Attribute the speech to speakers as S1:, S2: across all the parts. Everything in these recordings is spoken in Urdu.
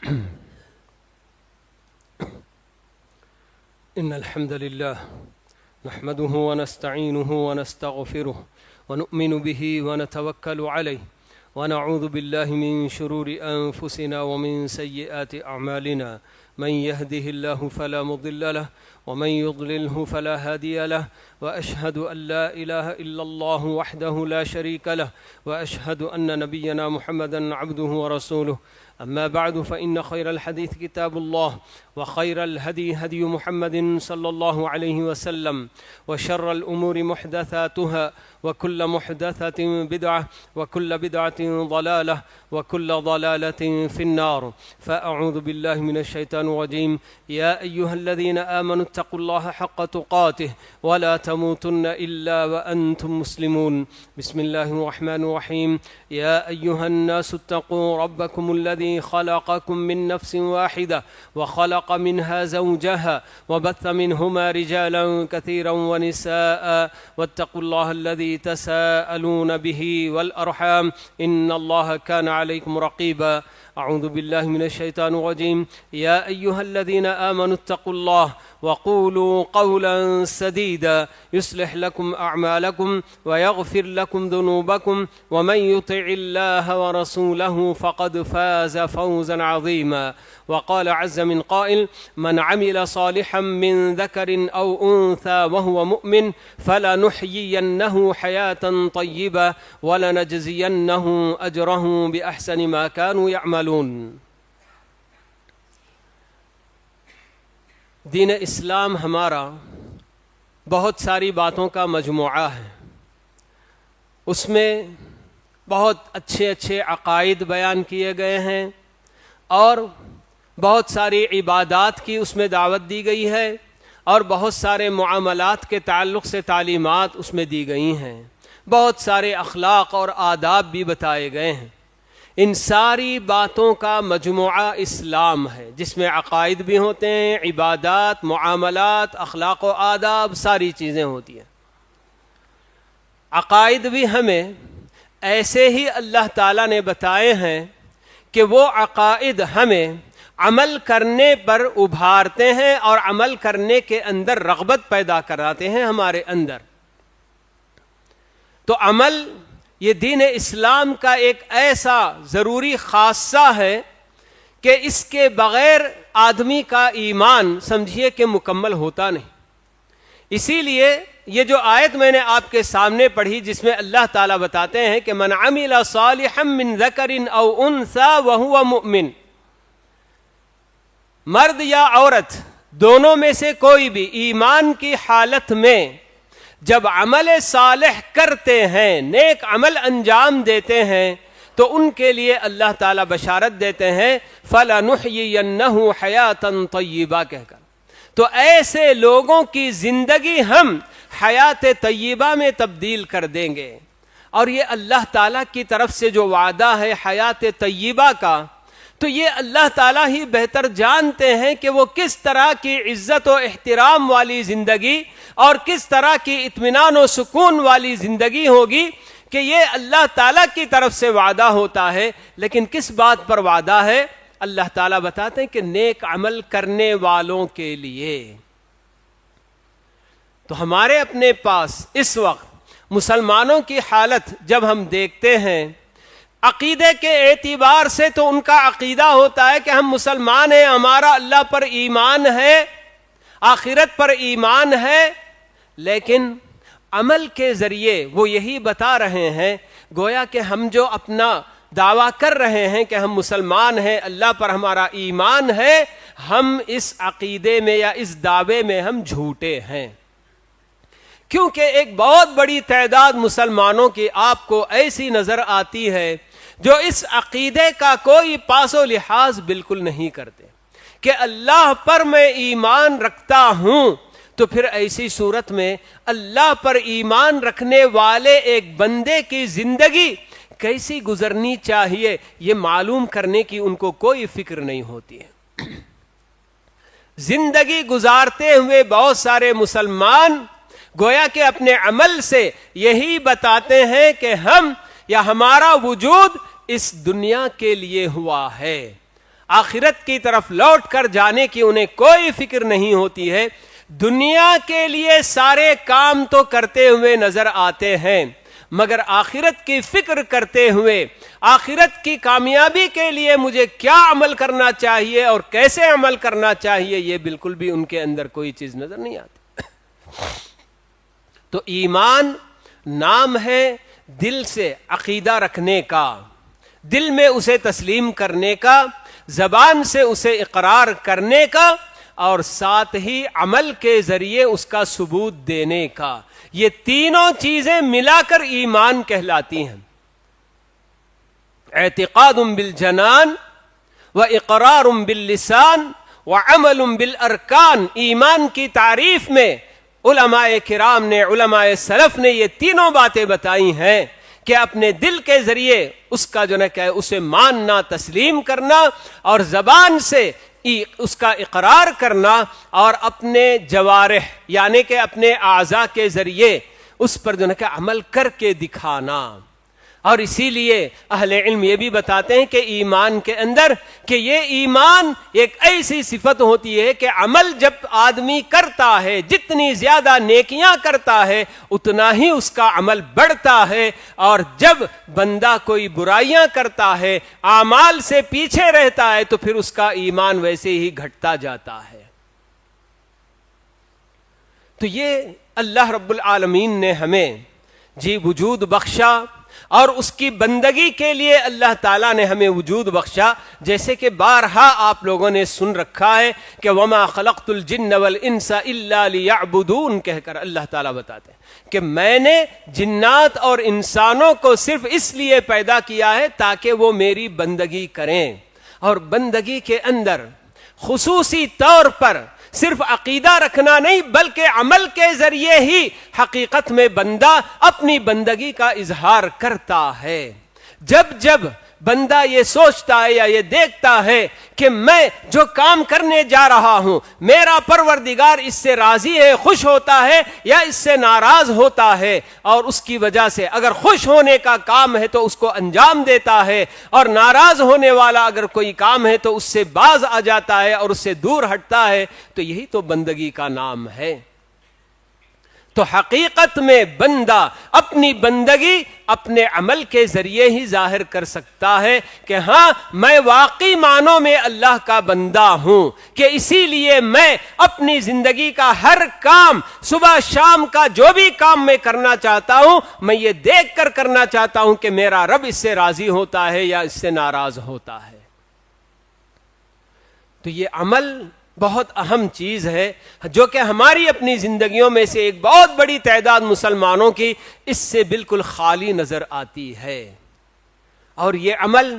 S1: إن الحمد لله نحمده ونستعينه ونستغفره ونؤمن به ونتوكل عليه ونعوذ بالله من شرور أنفسنا ومن سيئات أعمالنا من يهده الله فلا مضل له ومن يضلله فلا هادي له وأشهد أن لا إله إلا الله وحده لا شريك له وأشهد أن نبينا محمدا عبده ورسوله أما بعد فإن خير الحديث كتاب الله وخير الهدي هدي محمد صلى الله عليه وسلم وشر الأمور محدثاتها وكل محدثة بدعة وكل بدعة ضلالة وكل ضلالة في النار فأعوذ بالله من الشيطان الرجيم يا أيها الذين آمنوا اتقوا الله حق تقاته ولا تموتن إلا وأنتم مسلمون بسم الله الرحمن الرحيم يا أيها الناس اتقوا ربكم الذي خلقكم من نفس واحدة وخلق منها زوجها وبث منهما رجالا كثيرا ونساء واتقوا الله الذي تساءلون به والأرحام إن الله كان عليكم رقيبا أعوذ بالله من الشيطان الرجيم يا أيها الذين آمنوا اتقوا الله وقولوا قولا سديدا يصلح لكم أعمالكم ويغفر لكم ذنوبكم ومن يطع الله ورسوله فقد فاز فوزا عظيما وقال عز من قائل من عمل صالحا من ذكر أو أنثى وهو مؤمن فلنحيينه حياة طيبة ولنجزينه أجره بأحسن ما كانوا يعملون۔ دین اسلام ہمارا بہت ساری باتوں کا مجموعہ ہے، اس میں بہت اچھے اچھے عقائد بیان کیے گئے ہیں اور بہت ساری عبادات کی اس میں دعوت دی گئی ہے اور بہت سارے معاملات کے تعلق سے تعلیمات اس میں دی گئی ہیں، بہت سارے اخلاق اور آداب بھی بتائے گئے ہیں۔ ان ساری باتوں کا مجموعہ اسلام ہے، جس میں عقائد بھی ہوتے ہیں، عبادات، معاملات، اخلاق و آداب، ساری چیزیں ہوتی ہیں۔ عقائد بھی ہمیں ایسے ہی اللہ تعالیٰ نے بتائے ہیں کہ وہ عقائد ہمیں عمل کرنے پر ابھارتے ہیں اور عمل کرنے کے اندر رغبت پیدا کراتے ہیں ہمارے اندر۔ تو عمل یہ دین اسلام کا ایک ایسا ضروری خاصہ ہے کہ اس کے بغیر آدمی کا ایمان سمجھیے کہ مکمل ہوتا نہیں۔ اسی لیے یہ جو آیت میں نے آپ کے سامنے پڑھی جس میں اللہ تعالیٰ بتاتے ہیں کہ من عمل صالحا من ذکر او انثى وهو مؤمن، مرد یا عورت دونوں میں سے کوئی بھی ایمان کی حالت میں جب عمل صالح کرتے ہیں، نیک عمل انجام دیتے ہیں، تو ان کے لیے اللہ تعالیٰ بشارت دیتے ہیں فَلَنُحْيِيَنَّهُ حَيَاةً طَيِّبَةً کہہ کر۔ تو ایسے لوگوں کی زندگی ہم حیات طیبہ میں تبدیل کر دیں گے، اور یہ اللہ تعالیٰ کی طرف سے جو وعدہ ہے حیات طیبہ کا، تو یہ اللہ تعالیٰ ہی بہتر جانتے ہیں کہ وہ کس طرح کی عزت و احترام والی زندگی اور کس طرح کی اطمینان و سکون والی زندگی ہوگی کہ یہ اللہ تعالیٰ کی طرف سے وعدہ ہوتا ہے۔ لیکن کس بات پر وعدہ ہے؟ اللہ تعالیٰ بتاتے ہیں کہ نیک عمل کرنے والوں کے لیے۔ تو ہمارے اپنے پاس اس وقت مسلمانوں کی حالت جب ہم دیکھتے ہیں، عقیدے کے اعتبار سے تو ان کا عقیدہ ہوتا ہے کہ ہم مسلمان ہیں، ہمارا اللہ پر ایمان ہے، آخرت پر ایمان ہے، لیکن عمل کے ذریعے وہ یہی بتا رہے ہیں گویا کہ ہم جو اپنا دعویٰ کر رہے ہیں کہ ہم مسلمان ہیں، اللہ پر ہمارا ایمان ہے، ہم اس عقیدے میں یا اس دعوے میں ہم جھوٹے ہیں۔ کیونکہ ایک بہت بڑی تعداد مسلمانوں کی آپ کو ایسی نظر آتی ہے جو اس عقیدے کا کوئی پاس و لحاظ بالکل نہیں کرتے کہ اللہ پر میں ایمان رکھتا ہوں، تو پھر ایسی صورت میں اللہ پر ایمان رکھنے والے ایک بندے کی زندگی کیسی گزرنی چاہیے یہ معلوم کرنے کی ان کو کوئی فکر نہیں ہوتی ہے۔ زندگی گزارتے ہوئے بہت سارے مسلمان گویا کہ اپنے عمل سے یہی بتاتے ہیں کہ ہم یا ہمارا وجود اس دنیا کے لیے ہوا ہے، آخرت کی طرف لوٹ کر جانے کی انہیں کوئی فکر نہیں ہوتی ہے. دنیا کے لیے سارے کام تو کرتے ہوئے نظر آتے ہیں، مگر آخرت کی فکر کرتے ہوئے، آخرت کی کامیابی کے لیے مجھے کیا عمل کرنا چاہیے اور کیسے عمل کرنا چاہیے، یہ بالکل بھی ان کے اندر کوئی چیز نظر نہیں آتی. تو ایمان نام ہے دل سے عقیدہ رکھنے کا، دل میں اسے تسلیم کرنے کا، زبان سے اسے اقرار کرنے کا، اور ساتھ ہی عمل کے ذریعے اس کا ثبوت دینے کا. یہ تینوں چیزیں ملا کر ایمان کہلاتی ہیں. اعتقاد بالجنان واقرار باللسان وعمل بالارکان. ایمان کی تعریف میں علماء کرام نے، علماء سلف نے یہ تینوں باتیں بتائی ہیں کہ اپنے دل کے ذریعے اس کا جو ہے اسے ماننا، تسلیم کرنا، اور زبان سے اس کا اقرار کرنا، اور اپنے جوارح یعنی کہ اپنے اعضاء کے ذریعے اس پر جو ہے کہ عمل کر کے دکھانا. اور اسی لیے اہل علم یہ بھی بتاتے ہیں کہ ایمان کے اندر کہ یہ ایمان ایک ایسی صفت ہوتی ہے کہ عمل جب آدمی کرتا ہے، جتنی زیادہ نیکیاں کرتا ہے اتنا ہی اس کا عمل بڑھتا ہے، اور جب بندہ کوئی برائیاں کرتا ہے، اعمال سے پیچھے رہتا ہے، تو پھر اس کا ایمان ویسے ہی گھٹتا جاتا ہے. تو یہ اللہ رب العالمین نے ہمیں وجود بخشا، اور اس کی بندگی کے لیے اللہ تعالیٰ نے ہمیں وجود بخشا. جیسے کہ بارہا آپ لوگوں نے سن رکھا ہے کہ وما خلقت الجن والانس الا لیعبدون کہہ کر اللہ تعالیٰ بتاتے ہیں کہ میں نے جنات اور انسانوں کو صرف اس لیے پیدا کیا ہے تاکہ وہ میری بندگی کریں. اور بندگی کے اندر خصوصی طور پر صرف عقیدہ رکھنا نہیں بلکہ عمل کے ذریعے ہی حقیقت میں بندہ اپنی بندگی کا اظہار کرتا ہے. جب جب بندہ یہ سوچتا ہے یا یہ دیکھتا ہے کہ میں جو کام کرنے جا رہا ہوں میرا پروردگار اس سے راضی ہے، خوش ہوتا ہے، یا اس سے ناراض ہوتا ہے، اور اس کی وجہ سے اگر خوش ہونے کا کام ہے تو اس کو انجام دیتا ہے، اور ناراض ہونے والا اگر کوئی کام ہے تو اس سے باز آ جاتا ہے اور اس سے دور ہٹتا ہے، تو یہی تو بندگی کا نام ہے. تو حقیقت میں بندہ اپنی بندگی اپنے عمل کے ذریعے ہی ظاہر کر سکتا ہے کہ ہاں میں واقعی معنوں میں اللہ کا بندہ ہوں، کہ اسی لیے میں اپنی زندگی کا ہر کام، صبح شام کا جو بھی کام میں کرنا چاہتا ہوں، میں یہ دیکھ کر کرنا چاہتا ہوں کہ میرا رب اس سے راضی ہوتا ہے یا اس سے ناراض ہوتا ہے. تو یہ عمل بہت اہم چیز ہے جو کہ ہماری اپنی زندگیوں میں سے ایک بہت بڑی تعداد مسلمانوں کی اس سے بالکل خالی نظر آتی ہے. اور یہ عمل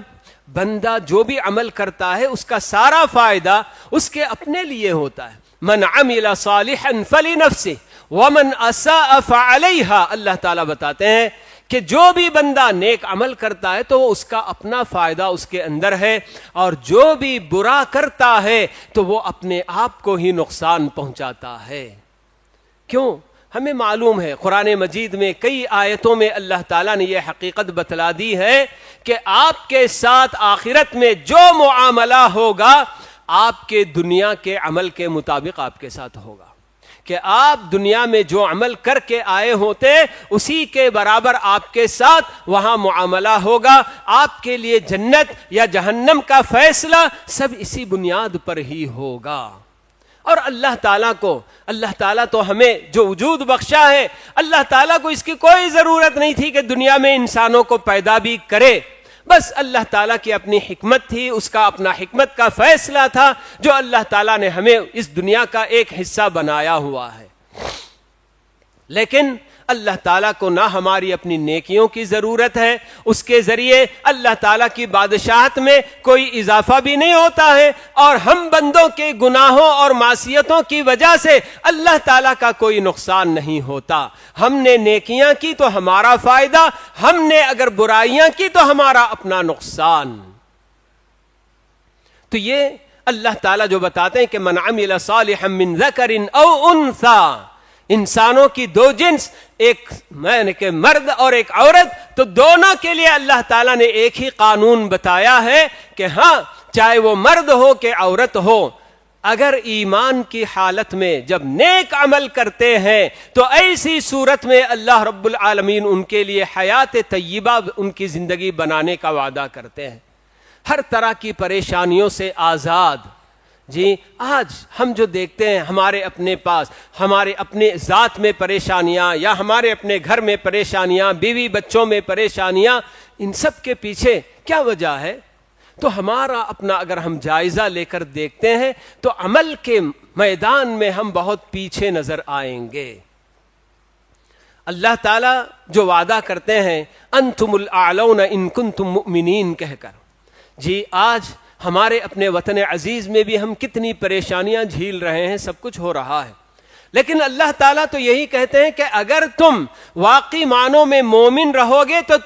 S1: بندہ جو بھی عمل کرتا ہے اس کا سارا فائدہ اس کے اپنے لیے ہوتا ہے. من عمل صالحا فلنفسه ومن اساء فعليها. اللہ تعالیٰ بتاتے ہیں کہ جو بھی بندہ نیک عمل کرتا ہے تو وہ اس کا اپنا فائدہ اس کے اندر ہے، اور جو بھی برا کرتا ہے تو وہ اپنے آپ کو ہی نقصان پہنچاتا ہے. کیوں؟ ہمیں معلوم ہے قرآن مجید میں کئی آیتوں میں اللہ تعالیٰ نے یہ حقیقت بتلا دی ہے کہ آپ کے ساتھ آخرت میں جو معاملہ ہوگا آپ کے دنیا کے عمل کے مطابق آپ کے ساتھ ہوگا، کہ آپ دنیا میں جو عمل کر کے آئے ہوتے اسی کے برابر آپ کے ساتھ وہاں معاملہ ہوگا. آپ کے لیے جنت یا جہنم کا فیصلہ سب اسی بنیاد پر ہی ہوگا. اور اللہ تعالیٰ تو ہمیں جو وجود بخشا ہے، اللہ تعالیٰ کو اس کی کوئی ضرورت نہیں تھی کہ دنیا میں انسانوں کو پیدا بھی کرے. بس اللہ تعالیٰ کی اپنی حکمت تھی، اس کا اپنا حکمت کا فیصلہ تھا جو اللہ تعالیٰ نے ہمیں اس دنیا کا ایک حصہ بنایا ہوا ہے. لیکن اللہ تعالیٰ کو نہ ہماری اپنی نیکیوں کی ضرورت ہے، اس کے ذریعے اللہ تعالیٰ کی بادشاہت میں کوئی اضافہ بھی نہیں ہوتا ہے، اور ہم بندوں کے گناہوں اور معصیتوں کی وجہ سے اللہ تعالیٰ کا کوئی نقصان نہیں ہوتا. ہم نے نیکیاں کی تو ہمارا فائدہ، ہم نے اگر برائیاں کی تو ہمارا اپنا نقصان. تو یہ اللہ تعالیٰ جو بتاتے ہیں کہ من عمل صالحا من ذکر او انثی، انسانوں کی دو جنس، ایک کہ مرد اور ایک عورت، تو دونوں کے لیے اللہ تعالیٰ نے ایک ہی قانون بتایا ہے کہ ہاں چاہے وہ مرد ہو کہ عورت ہو، اگر ایمان کی حالت میں جب نیک عمل کرتے ہیں تو ایسی صورت میں اللہ رب العالمین ان کے لیے حیات طیبہ ان کی زندگی بنانے کا وعدہ کرتے ہیں، ہر طرح کی پریشانیوں سے آزاد۔ جی آج ہم جو دیکھتے ہیں ہمارے اپنے پاس ہمارے اپنے ذات میں پریشانیاں، یا ہمارے اپنے گھر میں پریشانیاں، بیوی بچوں میں پریشانیاں، ان سب کے پیچھے کیا وجہ ہے؟ تو ہمارا اپنا اگر ہم جائزہ لے کر دیکھتے ہیں تو عمل کے میدان میں ہم بہت پیچھے نظر آئیں گے۔ اللہ تعالیٰ جو وعدہ کرتے ہیں انتم الاعلون ان کنتم مؤمنین کہہ کر، جی آج ہمارے اپنے وطن عزیز میں بھی ہم کتنی پریشانیاں جھیل رہے ہیں، سب کچھ ہو رہا ہے، لیکن اللہ تعالیٰ تو یہی کہتے ہیں کہ اگر تم واقعی معنوں میں مومن رہو گے تو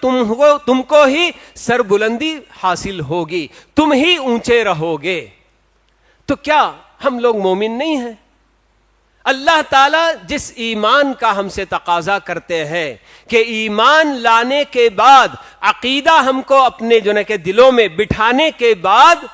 S1: تم کو ہی سربلندی حاصل ہوگی، تم ہی اونچے رہو گے۔ تو کیا ہم لوگ مومن نہیں ہیں؟ اللہ تعالیٰ جس ایمان کا ہم سے تقاضا کرتے ہیں کہ ایمان لانے کے بعد عقیدہ ہم کو اپنے جو ہے کہ دلوں میں بٹھانے کے بعد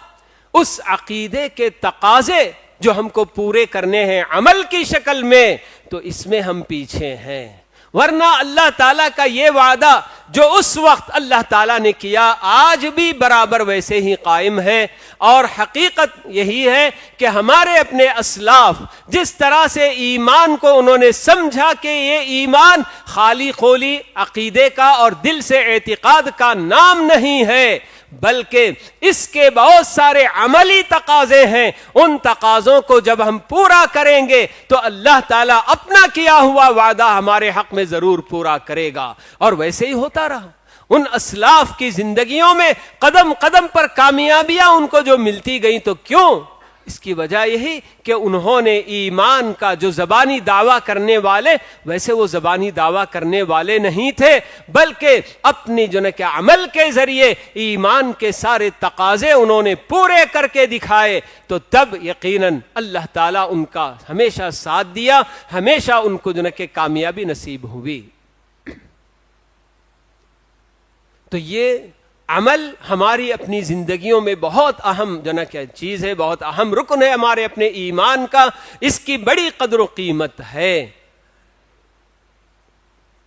S1: اس عقیدے کے تقاضے جو ہم کو پورے کرنے ہیں عمل کی شکل میں، تو اس میں ہم پیچھے ہیں۔ ورنہ اللہ تعالیٰ کا یہ وعدہ جو اس وقت اللہ تعالیٰ نے کیا آج بھی برابر ویسے ہی قائم ہے، اور حقیقت یہی ہے کہ ہمارے اپنے اسلاف جس طرح سے ایمان کو انہوں نے سمجھا کہ یہ ایمان خالی خولی عقیدے کا اور دل سے اعتقاد کا نام نہیں ہے، بلکہ اس کے بہت سارے عملی تقاضے ہیں، ان تقاضوں کو جب ہم پورا کریں گے تو اللہ تعالیٰ اپنا کیا ہوا وعدہ ہمارے حق میں ضرور پورا کرے گا۔ اور ویسے ہی ہوتا رہا، ان اسلاف کی زندگیوں میں قدم قدم پر کامیابیاں ان کو جو ملتی گئیں، تو کیوں؟ اس کی وجہ یہی کہ انہوں نے ایمان کا جو زبانی دعویٰ کرنے والے، ویسے وہ زبانی دعویٰ کرنے والے نہیں تھے، بلکہ اپنی جو کہ عمل کے ذریعے ایمان کے سارے تقاضے انہوں نے پورے کر کے دکھائے، تو تب یقیناً اللہ تعالیٰ ان کا ہمیشہ ساتھ دیا، ہمیشہ ان کو جو کہ کامیابی نصیب ہوئی۔ تو یہ عمل ہماری اپنی زندگیوں میں بہت اہم جو نا کیا چیز ہے، بہت اہم رکن ہے ہمارے اپنے ایمان کا، اس کی بڑی قدر و قیمت ہے۔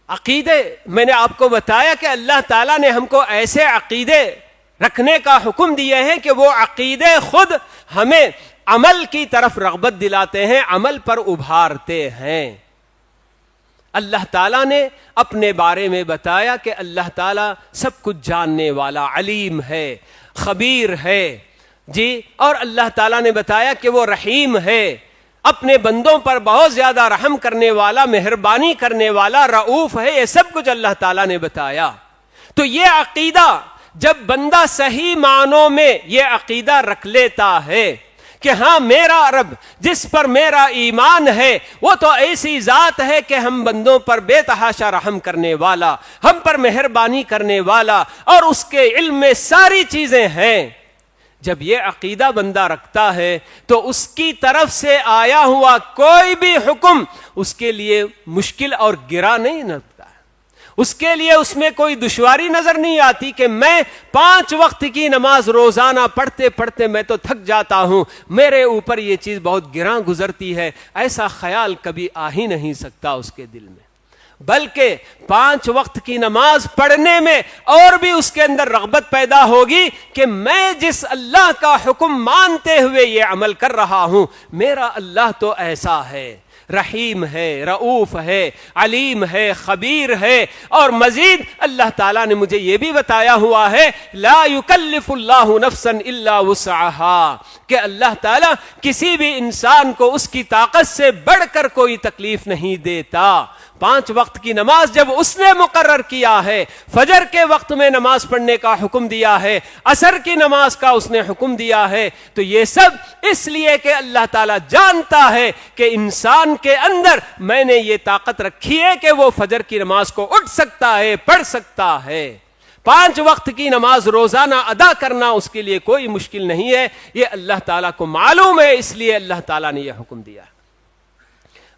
S1: عقیدے میں نے آپ کو بتایا کہ اللہ تعالیٰ نے ہم کو ایسے عقیدے رکھنے کا حکم دیے ہیں کہ وہ عقیدے خود ہمیں عمل کی طرف رغبت دلاتے ہیں، عمل پر ابھارتے ہیں۔ اللہ تعالیٰ نے اپنے بارے میں بتایا کہ اللہ تعالیٰ سب کچھ جاننے والا، علیم ہے، خبیر ہے، جی، اور اللہ تعالیٰ نے بتایا کہ وہ رحیم ہے، اپنے بندوں پر بہت زیادہ رحم کرنے والا، مہربانی کرنے والا، رؤوف ہے، یہ سب کچھ اللہ تعالیٰ نے بتایا۔ تو یہ عقیدہ جب بندہ صحیح معنوں میں یہ عقیدہ رکھ لیتا ہے کہ ہاں میرا رب جس پر میرا ایمان ہے وہ تو ایسی ذات ہے کہ ہم بندوں پر بے تحاشا رحم کرنے والا، ہم پر مہربانی کرنے والا، اور اس کے علم میں ساری چیزیں ہیں، جب یہ عقیدہ بندہ رکھتا ہے تو اس کی طرف سے آیا ہوا کوئی بھی حکم اس کے لیے مشکل اور گرا نہیں لگتا، اس کے لیے اس میں کوئی دشواری نظر نہیں آتی کہ میں 5 وقت کی نماز روزانہ پڑھتے پڑھتے میں تو تھک جاتا ہوں، میرے اوپر یہ چیز بہت گراں گزرتی ہے، ایسا خیال کبھی آ ہی نہیں سکتا اس کے دل میں، بلکہ 5 وقت کی نماز پڑھنے میں اور بھی اس کے اندر رغبت پیدا ہوگی کہ میں جس اللہ کا حکم مانتے ہوئے یہ عمل کر رہا ہوں، میرا اللہ تو ایسا ہے، رحیم ہے، رؤوف ہے، علیم ہے، خبیر ہے، اور مزید اللہ تعالیٰ نے مجھے یہ بھی بتایا ہوا ہے لا یکلف اللہ نفسا الا وسعها، کہ اللہ تعالیٰ کسی بھی انسان کو اس کی طاقت سے بڑھ کر کوئی تکلیف نہیں دیتا۔ 5 وقت کی نماز جب اس نے مقرر کیا ہے، فجر کے وقت میں نماز پڑھنے کا حکم دیا ہے، عصر کی نماز کا اس نے حکم دیا ہے، تو یہ سب اس لیے کہ اللہ تعالیٰ جانتا ہے کہ انسان کے اندر میں نے یہ طاقت رکھی ہے کہ وہ فجر کی نماز کو اٹھ سکتا ہے، پڑھ سکتا ہے۔ 5 وقت کی نماز روزانہ ادا کرنا اس کے لیے کوئی مشکل نہیں ہے، یہ اللہ تعالیٰ کو معلوم ہے، اس لیے اللہ تعالیٰ نے یہ حکم دیا۔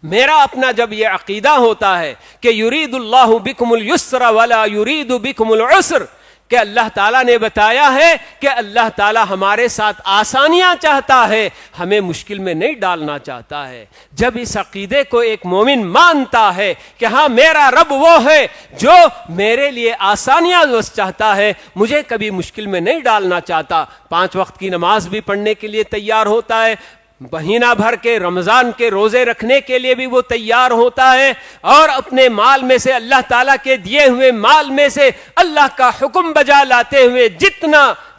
S1: میرا اپنا جب یہ عقیدہ ہوتا ہے کہ یرید اللہ بکم اليسر ولا یرید بکم العسر،
S2: کہ اللہ تعالیٰ نے بتایا ہے کہ اللہ تعالیٰ ہمارے ساتھ آسانیاں چاہتا ہے، ہمیں مشکل میں نہیں ڈالنا چاہتا ہے۔ جب اس عقیدے کو ایک مومن مانتا ہے کہ ہاں میرا رب وہ ہے جو میرے لیے آسانیاں چاہتا ہے، مجھے کبھی مشکل میں نہیں ڈالنا چاہتا، 5 وقت کی نماز بھی پڑھنے کے لیے تیار ہوتا ہے، مہینہ بھر کے رمضان کے روزے رکھنے کے لیے بھی وہ تیار ہوتا ہے، اور اپنے مال میں سے، اللہ تعالیٰ کے دیے ہوئے مال میں سے اللہ کا حکم بجا لاتے ہوئے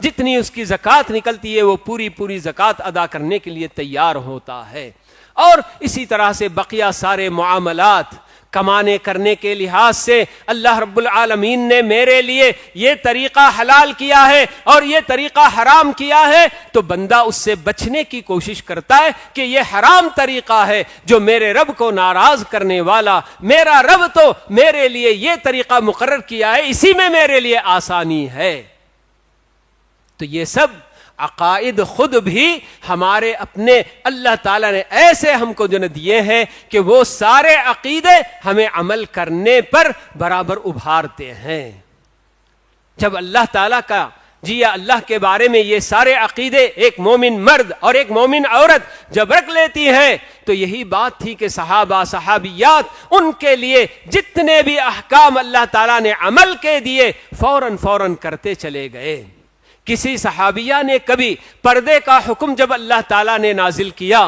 S2: جتنی اس کی زکوٰۃ نکلتی ہے وہ پوری زکوٰۃ ادا کرنے کے لیے تیار ہوتا ہے۔ اور اسی طرح سے بقیہ سارے معاملات کمانے کرنے کے لحاظ سے اللہ رب العالمین نے میرے لیے یہ طریقہ حلال کیا ہے اور یہ طریقہ حرام کیا ہے، تو بندہ اس سے بچنے کی کوشش کرتا ہے کہ یہ حرام طریقہ ہے جو میرے رب کو ناراض کرنے والا، میرا رب تو میرے لیے یہ طریقہ مقرر کیا ہے، اسی میں میرے لیے آسانی ہے۔ تو یہ سب عقائد خود بھی ہمارے اپنے اللہ تعالیٰ نے ایسے ہم کو جو دیے ہیں کہ وہ سارے عقیدے ہمیں عمل کرنے پر برابر ابھارتے ہیں۔ جب اللہ تعالیٰ کا یا اللہ کے بارے میں یہ سارے عقیدے ایک مومن مرد اور ایک مومن عورت جب رکھ لیتی ہے تو یہی بات تھی کہ صحابہ صحابیات ان کے لیے جتنے بھی احکام اللہ تعالیٰ نے عمل کے دیے فوراً کرتے چلے گئے۔ کسی صحابیہ نے کبھی پردے کا حکم جب اللہ تعالیٰ نے نازل کیا،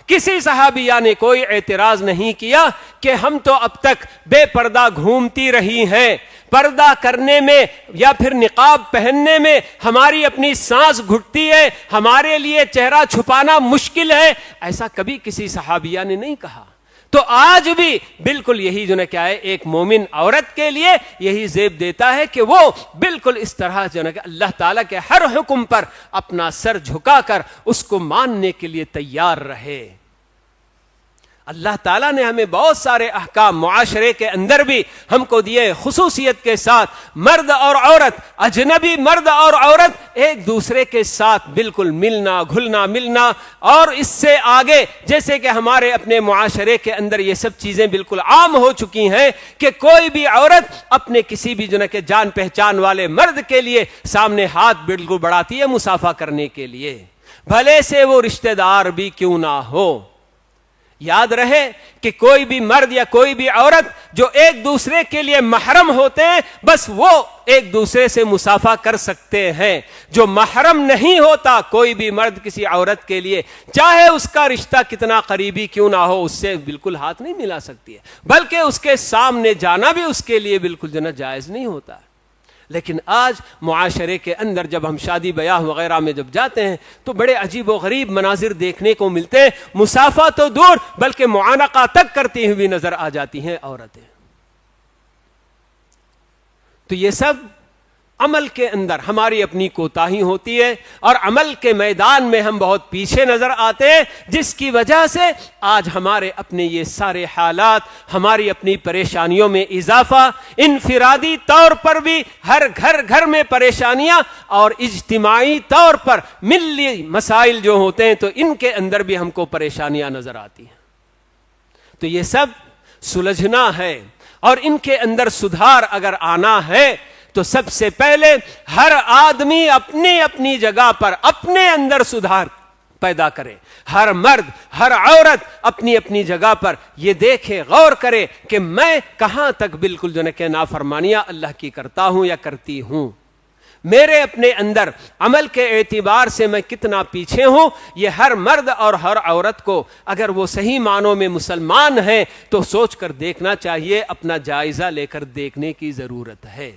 S2: کسی صحابیہ نے کوئی اعتراض نہیں کیا کہ ہم تو اب تک بے پردہ گھومتی رہی ہیں، پردہ کرنے میں یا پھر نقاب پہننے میں ہماری اپنی سانس گھٹتی ہے، ہمارے لیے چہرہ چھپانا مشکل ہے، ایسا کبھی کسی صحابیہ نے نہیں کہا۔ تو آج بھی بالکل یہی جو کیا ہے ایک مومن عورت کے لیے یہی زیب دیتا ہے کہ وہ بالکل اس طرح جو کہ اللہ تعالیٰ کے ہر حکم پر اپنا سر جھکا کر اس کو ماننے کے لیے تیار رہے۔ اللہ تعالیٰ نے ہمیں بہت سارے احکام معاشرے کے اندر بھی ہم کو دیے، خصوصیت کے ساتھ مرد اور عورت، اجنبی مرد اور عورت ایک دوسرے کے ساتھ بالکل ملنا ملنا، اور اس سے آگے جیسے کہ ہمارے اپنے معاشرے کے اندر یہ سب چیزیں بالکل عام ہو چکی ہیں کہ کوئی بھی عورت اپنے کسی بھی کہ جان پہچان والے مرد کے لیے سامنے ہاتھ بالکل بڑھاتی ہے مصافحہ کرنے کے لیے، بھلے سے وہ رشتہ دار بھی کیوں نہ ہو۔ یاد رہے کہ کوئی بھی مرد یا کوئی بھی عورت جو ایک دوسرے کے لیے محرم ہوتے ہیں بس وہ ایک دوسرے سے مصافحہ کر سکتے ہیں۔ جو محرم نہیں ہوتا کوئی بھی مرد کسی عورت کے لیے، چاہے اس کا رشتہ کتنا قریبی کیوں نہ ہو، اس سے بالکل ہاتھ نہیں ملا سکتی ہے، بلکہ اس کے سامنے جانا بھی اس کے لیے بالکل جائز نہیں ہوتا۔ لیکن آج معاشرے کے اندر جب ہم شادی بیاہ وغیرہ میں جب جاتے ہیں تو بڑے عجیب و غریب مناظر دیکھنے کو ملتے ہیں، مصافحہ تو دور بلکہ معانقہ تک کرتی ہوئی نظر آ جاتی ہیں عورتیں۔ تو یہ سب عمل کے اندر ہماری اپنی کوتاہی ہوتی ہے، اور عمل کے میدان میں ہم بہت پیچھے نظر آتے ہیں، جس کی وجہ سے آج ہمارے اپنے یہ سارے حالات، ہماری اپنی پریشانیوں میں اضافہ، انفرادی طور پر بھی ہر گھر میں پریشانیاں، اور اجتماعی طور پر ملی مسائل جو ہوتے ہیں تو ان کے اندر بھی ہم کو پریشانیاں نظر آتی ہیں۔ تو یہ سب سلجھنا ہے، اور ان کے اندر سدھار اگر آنا ہے تو سب سے پہلے ہر آدمی اپنی اپنی جگہ پر اپنے اندر سدھار پیدا کرے، ہر مرد ہر عورت اپنی اپنی جگہ پر یہ دیکھے، غور کرے کہ میں کہاں تک بالکل کہ نافرمانیاں اللہ کی کرتا ہوں یا کرتی ہوں، میرے اپنے اندر عمل کے اعتبار سے میں کتنا پیچھے ہوں۔ یہ ہر مرد اور ہر عورت کو اگر وہ صحیح معنوں میں مسلمان ہیں تو سوچ کر دیکھنا چاہیے، اپنا جائزہ لے کر دیکھنے کی ضرورت ہے۔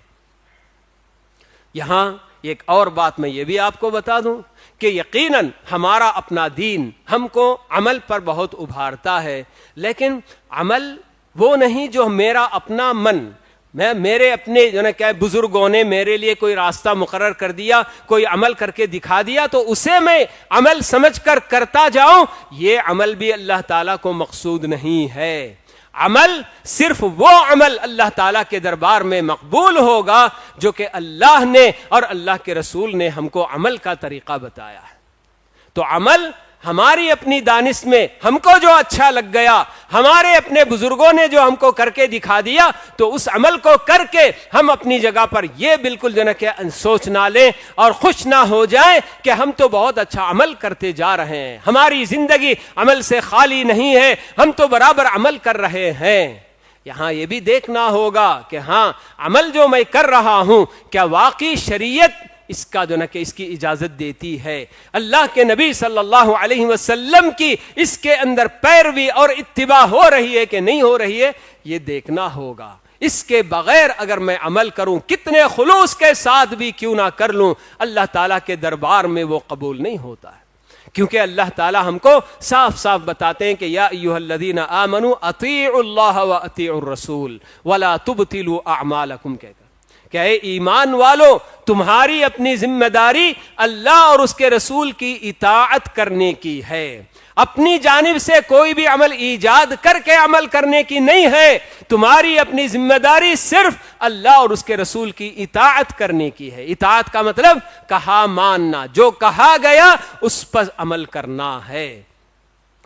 S2: یہاں ایک اور بات میں یہ بھی آپ کو بتا دوں کہ یقیناً ہمارا اپنا دین ہم کو عمل پر بہت ابھارتا ہے، لیکن عمل وہ نہیں جو میرا اپنا من، میرے اپنے کیا بزرگوں نے میرے لیے کوئی راستہ مقرر کر دیا، کوئی عمل کر کے دکھا دیا تو اسے میں عمل سمجھ کر کرتا جاؤں، یہ عمل بھی اللہ تعالیٰ کو مقصود نہیں ہے۔ عمل صرف وہ عمل اللہ تعالیٰ کے دربار میں مقبول ہوگا جو کہ اللہ نے اور اللہ کے رسول نے ہم کو عمل کا طریقہ بتایا ہے۔ تو عمل ہماری اپنی دانش میں ہم کو جو اچھا لگ گیا، ہمارے اپنے بزرگوں نے جو ہم کو کر کے دکھا دیا، تو اس عمل کو کر کے ہم اپنی جگہ پر یہ بالکل جو ہے کہ سوچ نہ لیں اور خوش نہ ہو جائیں کہ ہم تو بہت اچھا عمل کرتے جا رہے ہیں، ہماری زندگی عمل سے خالی نہیں ہے، ہم تو برابر عمل کر رہے ہیں۔ یہاں یہ بھی دیکھنا ہوگا کہ ہاں عمل جو میں کر رہا ہوں کیا واقعی شریعت اس کا جو نا کہ اس کی اجازت دیتی ہے، اللہ کے نبی صلی اللہ علیہ وسلم کی اس کے اندر پیروی اور اتباع ہو رہی ہے کہ نہیں ہو رہی ہے، یہ دیکھنا ہوگا۔ اس کے بغیر اگر میں عمل کروں، کتنے خلوص کے ساتھ بھی کیوں نہ کر لوں، اللہ تعالیٰ کے دربار میں وہ قبول نہیں ہوتا ہے، کیونکہ اللہ تعالیٰ ہم کو صاف صاف بتاتے ہیں کہ یا ایھا الذین آمنوا اطیعوا اللہ واطیعوا الرسول ولا تبطلوا اعمالکم، کہہ کر کہ اے ایمان والو، تمہاری اپنی ذمہ داری اللہ اور اس کے رسول کی اطاعت کرنے کی ہے، اپنی جانب سے کوئی بھی عمل ایجاد کر کے عمل کرنے کی نہیں ہے، تمہاری اپنی ذمہ داری صرف اللہ اور اس کے رسول کی اطاعت کرنے کی ہے۔ اطاعت کا مطلب کہا ماننا، جو کہا گیا اس پر عمل کرنا ہے۔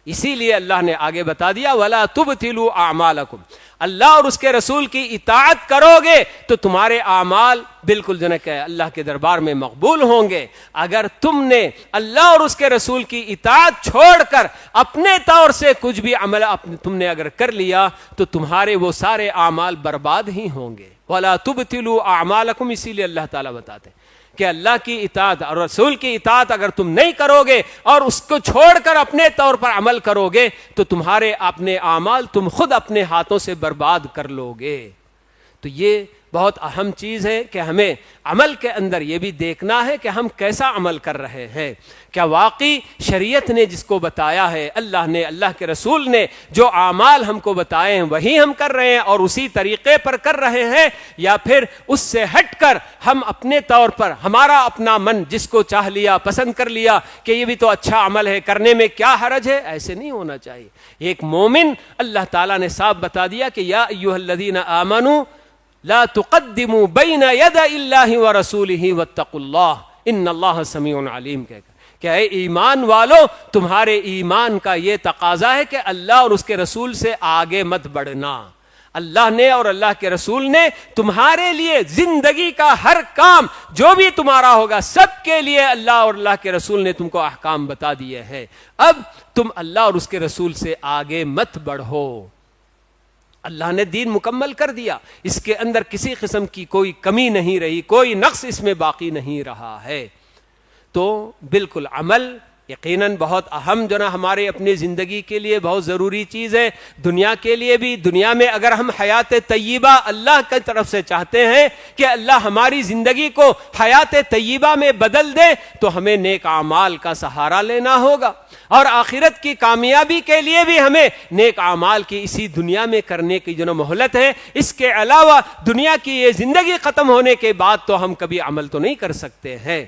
S2: اسی لیے اللہ نے آگے بتا دیا وَلَا تُبْتِلُوا أَعْمَالَكُمْ، اللہ اور اس کے رسول کی اطاعت کرو گے تو تمہارے اعمال بالکل جو ہے اللہ کے دربار میں مقبول ہوں گے۔ اگر تم نے اللہ اور اس کے رسول کی اطاعت چھوڑ کر اپنے طور سے کچھ بھی عمل تم نے اگر کر لیا تو تمہارے وہ سارے اعمال برباد ہی ہوں گے۔ وَلَا تُبْتِلُوا أَعْمَالَكُمْ، اسی لیے اللہ تعالیٰ بتاتے ہیں کہ اللہ کی اطاعت اور رسول کی اطاعت اگر تم نہیں کرو گے اور اس کو چھوڑ کر اپنے طور پر عمل کرو گے تو تمہارے اپنے اعمال تم خود اپنے ہاتھوں سے برباد کر لو گے۔ تو یہ بہت اہم چیز ہے کہ ہمیں عمل کے اندر یہ بھی دیکھنا ہے کہ ہم کیسا عمل کر رہے ہیں، کیا واقعی شریعت نے جس کو بتایا ہے، اللہ نے، اللہ کے رسول نے جو اعمال ہم کو بتائے ہیں وہی ہم کر رہے ہیں اور اسی طریقے پر کر رہے ہیں، یا پھر اس سے ہٹ کر ہم اپنے طور پر ہمارا اپنا من جس کو چاہ لیا، پسند کر لیا کہ یہ بھی تو اچھا عمل ہے، کرنے میں کیا حرج ہے، ایسے نہیں ہونا چاہیے۔ ایک مومن، اللہ تعالیٰ نے صاف بتا دیا کہ یا ایھا الذین آمنوا لا تقدموا بین یدی اللہ ورسولہ واتقوا اللہ ان اللہ سمیع علیم، کہ اے ایمان والو، تمہارے ایمان کا یہ تقاضا ہے کہ اللہ اور اس کے رسول سے آگے مت بڑھنا۔ اللہ نے اور اللہ کے رسول نے تمہارے لیے زندگی کا ہر کام جو بھی تمہارا ہوگا سب کے لیے اللہ اور اللہ کے رسول نے تم کو احکام بتا دیے ہیں، اب تم اللہ اور اس کے رسول سے آگے مت بڑھو۔ اللہ نے دین مکمل کر دیا، اس کے اندر کسی قسم کی کوئی کمی نہیں رہی، کوئی نقص اس میں باقی نہیں رہا ہے۔ تو بالکل عمل یقیناً بہت اہم جو نا ہمارے اپنی زندگی کے لیے بہت ضروری چیز ہے، دنیا کے لیے بھی۔ دنیا میں اگر ہم حیات طیبہ اللہ کی طرف سے چاہتے ہیں کہ اللہ ہماری زندگی کو حیات طیبہ میں بدل دے تو ہمیں نیک اعمال کا سہارا لینا ہوگا، اور آخرت کی کامیابی کے لیے بھی ہمیں نیک اعمال کی اسی دنیا میں کرنے کی جو نا مہلت ہے۔ اس کے علاوہ دنیا کی یہ زندگی ختم ہونے کے بعد تو ہم کبھی عمل تو نہیں کر سکتے ہیں،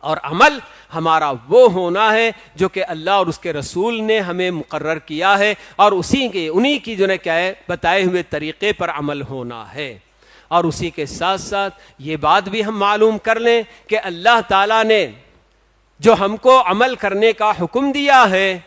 S2: اور عمل ہمارا وہ ہونا ہے جو کہ اللہ اور اس کے رسول نے ہمیں مقرر کیا ہے، اور انہی کی جو ہے کیا ہے بتائے ہوئے طریقے پر عمل ہونا ہے۔ اور اسی کے ساتھ ساتھ یہ بات بھی ہم معلوم کر لیں کہ اللہ تعالیٰ نے جو ہم کو عمل کرنے کا حکم دیا ہے،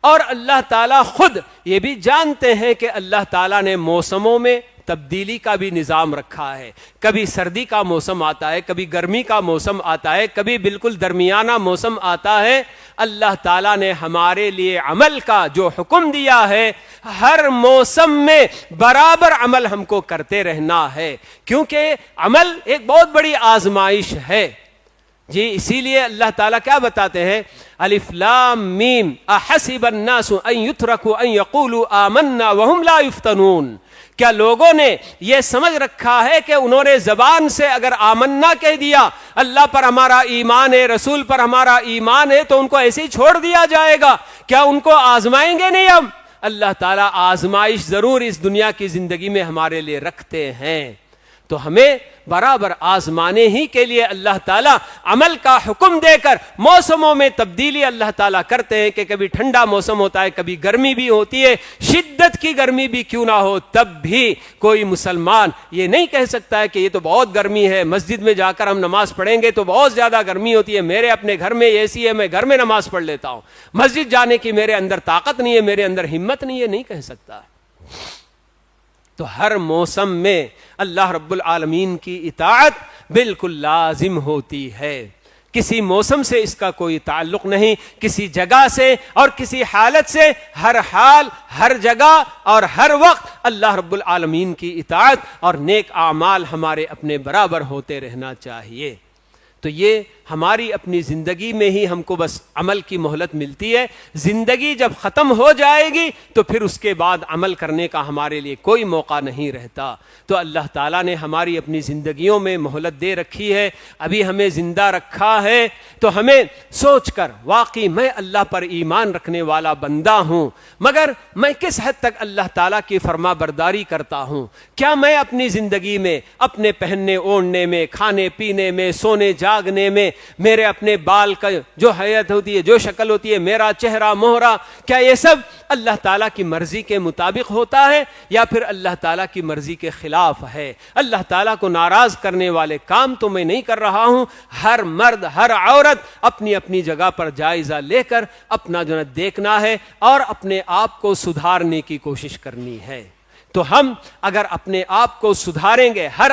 S2: اور اللہ تعالیٰ خود یہ بھی جانتے ہیں کہ اللہ تعالیٰ نے موسموں میں تبدیلی کا بھی نظام رکھا ہے، کبھی سردی کا موسم آتا ہے، کبھی گرمی کا موسم آتا ہے، کبھی بالکل درمیانہ موسم آتا ہے۔ اللہ تعالیٰ نے ہمارے لیے عمل کا جو حکم دیا ہے، ہر موسم میں برابر عمل ہم کو کرتے رہنا ہے، کیونکہ عمل ایک بہت بڑی آزمائش ہے۔ جی اسی لیے اللہ تعالیٰ کیا بتاتے ہیں، الف لام میم احسب الناس ان یترکوا ان یقولوا آمنا وهم لا یفتنون، کیا لوگوں نے یہ سمجھ رکھا ہے کہ انہوں نے زبان سے اگر آمنا کہہ دیا، اللہ پر ہمارا ایمان ہے، رسول پر ہمارا ایمان ہے، تو ان کو ایسے ہی چھوڑ دیا جائے گا؟ کیا ان کو آزمائیں گے نہیں ہم؟ اللہ تعالیٰ آزمائش ضرور اس دنیا کی زندگی میں ہمارے لیے رکھتے ہیں۔ تو ہمیں برابر آزمانے ہی کے لیے اللہ تعالیٰ عمل کا حکم دے کر موسموں میں تبدیلی اللہ تعالیٰ کرتے ہیں کہ کبھی ٹھنڈا موسم ہوتا ہے، کبھی گرمی بھی ہوتی ہے، شدت کی گرمی بھی کیوں نہ ہو، تب بھی کوئی مسلمان یہ نہیں کہہ سکتا ہے کہ یہ تو بہت گرمی ہے، مسجد میں جا کر ہم نماز پڑھیں گے تو بہت زیادہ گرمی ہوتی ہے، میرے اپنے گھر میں اے سی ہے، میں گھر میں نماز پڑھ لیتا ہوں، مسجد جانے کی میرے اندر طاقت نہیں ہے، میرے اندر ہمت نہیں ہے، نہیں کہہ سکتا۔ تو ہر موسم میں اللہ رب العالمین کی اطاعت بالکل لازم ہوتی ہے، کسی موسم سے اس کا کوئی تعلق نہیں، کسی جگہ سے اور کسی حالت سے، ہر حال، ہر جگہ اور ہر وقت اللہ رب العالمین کی اطاعت اور نیک اعمال ہمارے اپنے برابر ہوتے رہنا چاہیے۔ تو یہ ہماری اپنی زندگی میں ہی ہم کو بس عمل کی مہلت ملتی ہے، زندگی جب ختم ہو جائے گی تو پھر اس کے بعد عمل کرنے کا ہمارے لیے کوئی موقع نہیں رہتا۔ تو اللہ تعالیٰ نے ہماری اپنی زندگیوں میں مہلت دے رکھی ہے، ابھی ہمیں زندہ رکھا ہے، تو ہمیں سوچ کر واقعی میں اللہ پر ایمان رکھنے والا بندہ ہوں، مگر میں کس حد تک اللہ تعالیٰ کی فرما برداری کرتا ہوں؟ کیا میں اپنی زندگی میں اپنے پہننے اوڑھنے میں، کھانے پینے میں، سونے جاگنے میں، میرے اپنے بال کا جو حیت ہوتی ہے، جو شکل ہوتی ہے، میرا چہرہ مہرہ، کیا یہ سب اللہ تعالیٰ کی مرضی کے مطابق ہوتا ہے یا پھر اللہ تعالیٰ کی مرضی کے خلاف ہے؟ اللہ تعالیٰ کو ناراض کرنے والے کام تو میں نہیں کر رہا ہوں۔ ہر مرد، ہر عورت اپنی اپنی جگہ پر جائزہ لے کر اپنا جو دیکھنا ہے اور اپنے آپ کو سدھارنے کی کوشش کرنی ہے۔ تو ہم اگر اپنے آپ کو سدھاریں گے، ہر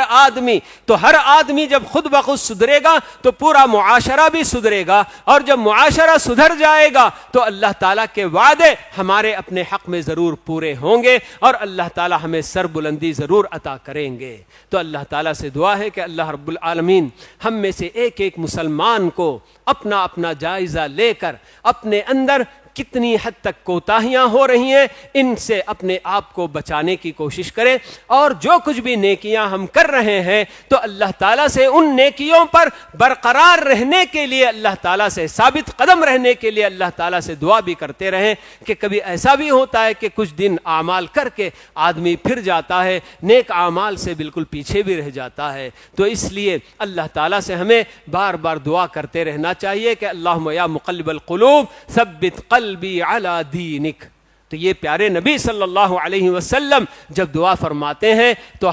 S2: آدمی جب خود بخود سدھرے گا تو پورا معاشرہ بھی سدھرے گا، اور جب معاشرہ سدھر جائے گا تو اللہ تعالیٰ کے وعدے ہمارے اپنے حق میں ضرور پورے ہوں گے اور اللہ تعالیٰ ہمیں سر بلندی ضرور عطا کریں گے۔ تو اللہ تعالیٰ سے دعا ہے کہ اللہ رب العالمین ہم میں سے ایک ایک مسلمان کو اپنا اپنا جائزہ لے کر اپنے اندر کتنی حد تک کوتاہیاں ہو رہی ہیں ان سے اپنے آپ کو بچانے کی کوشش کریں، اور جو کچھ بھی نیکیاں ہم کر رہے ہیں تو اللہ تعالیٰ سے ان نیکیوں پر برقرار رہنے کے لیے، اللہ تعالیٰ سے ثابت قدم رہنے کے لیے اللہ تعالیٰ سے دعا بھی کرتے رہیں کہ کبھی ایسا بھی ہوتا ہے کہ کچھ دن اعمال کر کے آدمی پھر جاتا ہے، نیک اعمال سے بالکل پیچھے بھی رہ جاتا ہے۔ تو اس لیے اللہ تعالیٰ سے ہمیں بار بار دعا کرتے رہنا چاہیے کہ اللہم یا مقلب القلوب ثبت قلبی علی دینک۔ تو یہ پیارے نبی صلی اللہ علیہ وسلم جب دعا فرماتے ہیں تو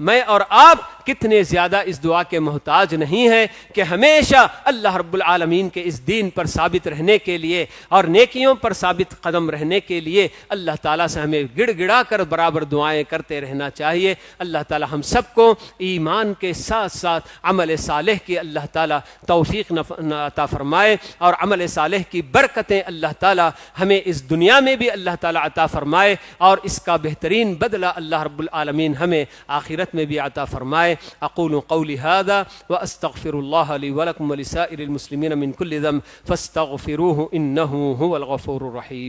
S2: میں اور آپ کتنے زیادہ اس دعا کے محتاج نہیں ہیں کہ ہمیشہ اللہ رب العالمین کے اس دین پر ثابت رہنے کے لیے اور نیکیوں پر ثابت قدم رہنے کے لیے اللہ تعالیٰ سے ہمیں گڑ گڑا کر برابر دعائیں کرتے رہنا چاہیے۔ اللہ تعالیٰ ہم سب کو ایمان کے ساتھ ساتھ عمل صالح کی اللہ تعالیٰ توفیق عطا فرمائے، اور عمل صالح کی برکتیں اللہ تعالیٰ ہمیں اس دنیا میں بھی اللہ تعالیٰ عطا فرمائے، اور اس کا بہترین بدلہ اللہ رب العالمین ہمیں آخرت میں بھی عطا فرمائے۔ اقول قولی هذا واستغفر الله لي ولكم ولسائر المسلمين من كل ذنب فاستغفروه انه هو الغفور الرحيم۔